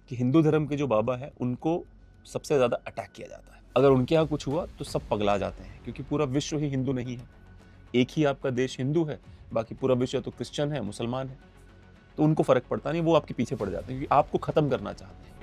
कि हिंदू धर्म के जो बाबा है उनको सबसे ज़्यादा अटैक किया जाता है। अगर उनके यहाँ कुछ हुआ तो सब पगला जाते हैं, क्योंकि पूरा विश्व ही हिंदू नहीं है। एक ही आपका देश हिंदू है, बाकी पूरा विश्व तो क्रिश्चियन है, मुसलमान है, तो उनको फ़र्क पड़ता नहीं, वो आपके पीछे पड़ जाते हैं क्योंकि आपको ख़त्म करना चाहते हैं।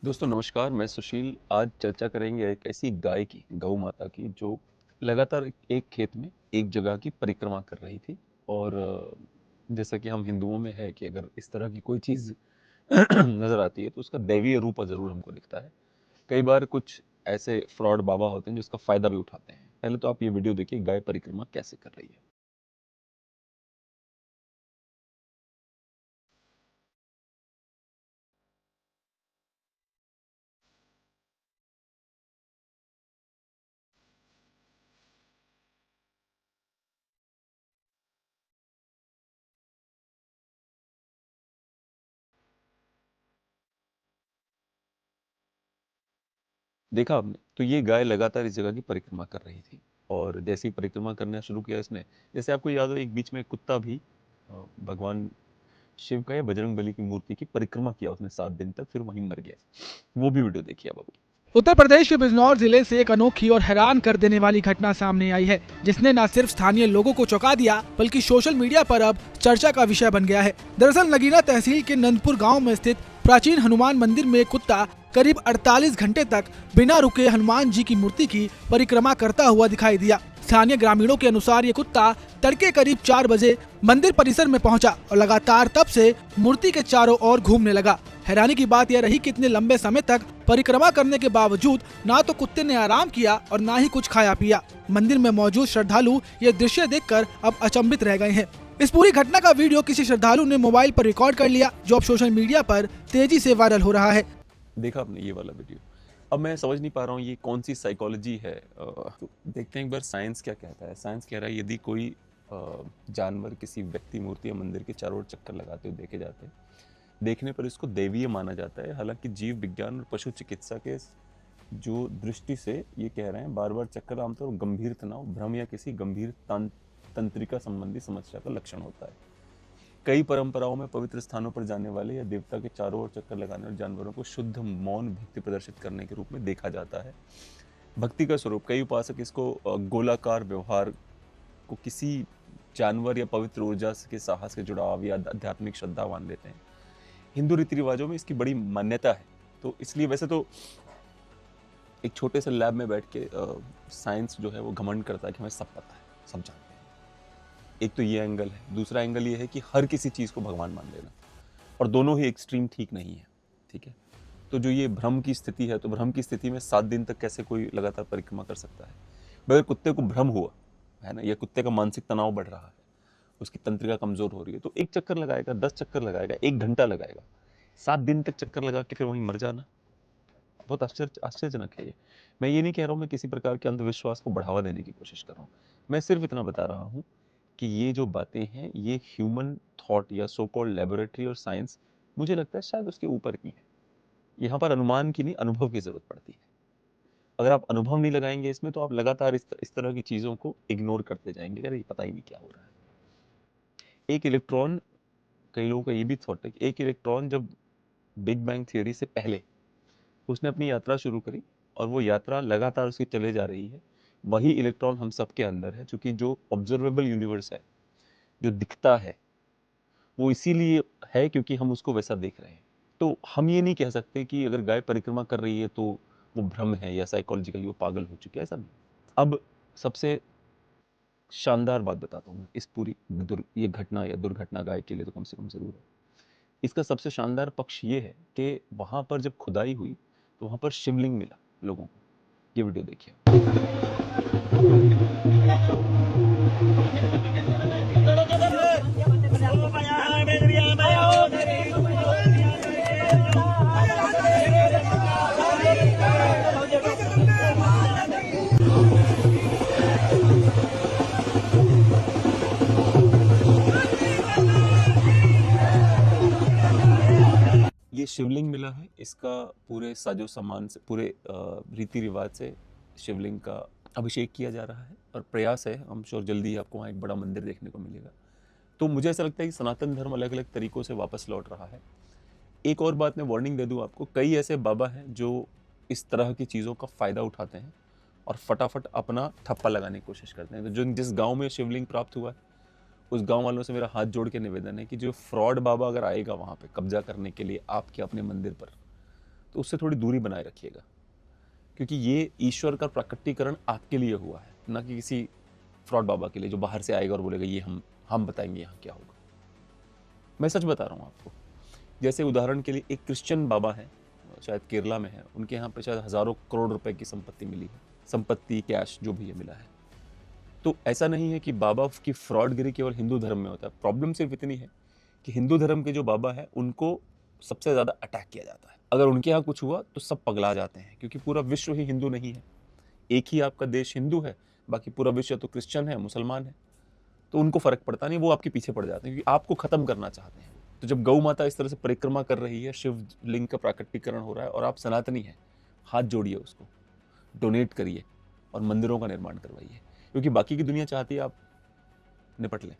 दोस्तों नमस्कार, मैं सुशील। आज चर्चा करेंगे एक ऐसी गाय की, गौ माता की, जो लगातार एक खेत में एक जगह की परिक्रमा कर रही थी। और जैसा कि हम हिंदुओं में है कि अगर इस तरह की कोई चीज़ नज़र आती है तो उसका दैवीय रूप ज़रूर हमको दिखता है। कई बार कुछ ऐसे फ्रॉड बाबा होते हैं जो इसका फ़ायदा भी उठाते हैं। पहले तो आप ये वीडियो देखिए, गाय परिक्रमा कैसे कर रही है। देखा आपने? तो ये गाय लगातार इस जगह की परिक्रमा कर रही थी। और जैसे ही परिक्रमा करना शुरू किया इसने, जैसे आपको याद हो एक बीच में कुत्ता भी भगवान शिव का या बजरंगबली की मूर्ति की परिक्रमा किया उसने 7 दिन तक, फिर वहीं मर गया। वो भी वीडियो देखिए अब। उत्तर प्रदेश के बिजनौर जिले से एक अनोखी और हैरान कर देने वाली घटना सामने आई है, जिसने न सिर्फ स्थानीय लोगों को चौंका दिया बल्कि सोशल मीडिया पर अब चर्चा का विषय बन गया है। दरअसल नगीना तहसील के नंदपुर गांव में स्थित प्राचीन हनुमान मंदिर में कुत्ता करीब 48 घंटे तक बिना रुके हनुमान जी की मूर्ति की परिक्रमा करता हुआ दिखाई दिया। स्थानीय ग्रामीणों के अनुसार ये कुत्ता तड़के करीब 4 बजे मंदिर परिसर में पहुंचा और लगातार तब से मूर्ति के चारों ओर घूमने लगा। हैरानी की बात यह रही कि इतने लंबे समय तक परिक्रमा करने के बावजूद ना तो कुत्ते ने आराम किया और ना ही कुछ खाया पिया। मंदिर में मौजूद श्रद्धालु ये दृश्य देखकर अब अचंभित रह गए हैं। इस पूरी घटना का वीडियो किसी श्रद्धालु ने मोबाइल पर रिकॉर्ड कर लिया, जो अब सोशल मीडिया पर तेजी से वायरल हो रहा है। देखा आपने ये वाला वीडियो? अब मैं समझ नहीं पा रहा हूँ ये कौन सी साइकोलॉजी है। तो देखते हैं एक बार साइंस क्या कहता है। साइंस कह रहा है यदि कोई जानवर किसी व्यक्ति, मूर्ति या मंदिर के चारों ओर चक्कर लगाते हुए देखे जाते हैं, देखने पर इसको दैवीय माना जाता है। हालांकि जीव विज्ञान और पशु चिकित्सा के जो दृष्टि से ये कह रहे हैं, बार बार चक्कर आमतौर पर गंभीर तनाव, भ्रम या किसी गंभीर तंत्रिका संबंधी समस्या का लक्षण होता है। कई परंपराओं में पवित्र स्थानों पर जाने वाले या देवता के चारों ओर चक्कर लगाने और जानवरों को शुद्ध मौन भक्ति प्रदर्शित करने के रूप में देखा जाता है। भक्ति का स्वरूप, कई उपासक इसको गोलाकार व्यवहार को किसी जानवर या पवित्र ऊर्जा के साहस के जुड़ाव या आध्यात्मिक श्रद्धा मान लेते हैं। हिंदू रीति रिवाजों में इसकी बड़ी मान्यता है, तो इसलिए वैसे तो एक छोटे से लैब में बैठ के साइंस जो है वो घमंड करता है कि हमें सब पता है, सब जानते हैं। एक तो ये एंगल है। दूसरा एंगल ये है कि हर किसी चीज़ को भगवान मान लेना, और दोनों ही एक्सट्रीम ठीक नहीं है। ठीक है, तो जो ये भ्रम की स्थिति है, तो भ्रम की स्थिति में 7 दिन तक कैसे कोई लगातार परिक्रमा कर सकता है? अगर कुत्ते को भ्रम हुआ है ना, या कुत्ते का मानसिक तनाव बढ़ रहा है, उसकी तंत्रिका कमजोर हो रही है, तो 1 चक्कर लगाएगा, 10 चक्कर लगाएगा, 1 घंटा लगाएगा। 7 दिन तक चक्कर लगा के फिर वहीं मर जाना, बहुत आश्चर्यजनक है ये। मैं ये नहीं कह रहा हूँ मैं किसी प्रकार के अंधविश्वास को बढ़ावा देने की कोशिश कर रहा हूँ। मैं सिर्फ इतना बता रहा हूँ कि ये जो बातें हैं ये ह्यूमन थॉट या सो कॉल्ड लेबोरेटरी और साइंस, मुझे लगता है शायद उसके ऊपर की है। यहाँ पर अनुमान की नहीं, अनुभव की जरूरत पड़ती है। अगर आप अनुभव नहीं लगाएंगे इसमें, तो आप लगातार इस तरह की चीज़ों को इग्नोर करते जाएंगे। अरे पता ही नहीं क्या हो रहा है। एक इलेक्ट्रॉन, कई लोगों का ये भी थॉट है कि एक इलेक्ट्रॉन जब बिग बैंग थियरी से पहले उसने अपनी यात्रा शुरू करी और वो यात्रा लगातार उसकी चले जा रही है, वही इलेक्ट्रॉन हम सबके अंदर है। क्योंकि जो ऑब्जर्वेबल यूनिवर्स है, जो दिखता है, वो इसीलिए है क्योंकि हम उसको वैसा देख रहे हैं। तो हम ये नहीं कह सकते कि अगर गाय परिक्रमा कर रही है तो वो भ्रम है या साइकोलॉजिकली वो पागल हो चुकी है, ऐसा नहीं। अब सबसे शानदार बात बताता हूँ, इस पूरी ये घटना या दुर्घटना गाय के लिए तो कम से कम जरूर है। इसका सबसे शानदार पक्ष ये है कि वहां पर जब खुदाई हुई तो वहां पर शिवलिंग मिला लोगों को। ये वीडियो देखिए। ये शिवलिंग मिला है, इसका पूरे साजो सामान से, पूरे रीति रिवाज से शिवलिंग का अभिषेक किया जा रहा है और प्रयास है, हम श्योर जल्दी ही आपको वहाँ एक बड़ा मंदिर देखने को मिलेगा। तो मुझे ऐसा लगता है कि सनातन धर्म अलग अलग तरीक़ों से वापस लौट रहा है। एक और बात मैं वार्निंग दे दूँ आपको, कई ऐसे बाबा हैं जो इस तरह की चीज़ों का फ़ायदा उठाते हैं और फटाफट अपना ठप्पा लगाने की कोशिश करते हैं। तो जो जिस गाँव में शिवलिंग प्राप्त हुआ है, उस गाँव वालों से मेरा हाथ जोड़ के निवेदन है कि जो फ्रॉड बाबा अगर आएगा वहाँ पे कब्जा करने के लिए आपके अपने मंदिर पर, तो उससे थोड़ी दूरी बनाए रखिएगा, क्योंकि ये ईश्वर का प्रकटीकरण आपके लिए हुआ है, ना कि किसी फ्रॉड बाबा के लिए जो बाहर से आएगा और बोलेगा ये हम बताएंगे यहाँ क्या होगा। मैं सच बता रहा हूँ आपको। जैसे उदाहरण के लिए एक क्रिश्चियन बाबा है, शायद केरला में है, उनके यहाँ पे शायद हज़ारों करोड़ रुपए की संपत्ति मिली है, संपत्ति कैश जो भी है मिला है। तो ऐसा नहीं है कि बाबा की फ्रॉडगिरी केवल हिंदू धर्म में होता है। प्रॉब्लम सिर्फ इतनी है कि हिंदू धर्म के जो बाबा है उनको सबसे ज़्यादा अटैक किया जाता है। अगर उनके यहाँ कुछ हुआ तो सब पगला जाते हैं, क्योंकि पूरा विश्व ही हिंदू नहीं है। एक ही आपका देश हिंदू है, बाकी पूरा विश्व तो क्रिश्चियन है, मुसलमान है, तो उनको फ़र्क पड़ता नहीं, वो आपके पीछे पड़ जाते हैं क्योंकि आपको ख़त्म करना चाहते हैं। तो जब गौ माता इस तरह से परिक्रमा कर रही है, शिवलिंग का प्राकट्यकरण हो रहा है और आप सनातनी हैं, हाथ जोड़िए उसको, डोनेट करिए और मंदिरों का निर्माण करवाइए, क्योंकि बाकी की दुनिया चाहती है आप निपट लें।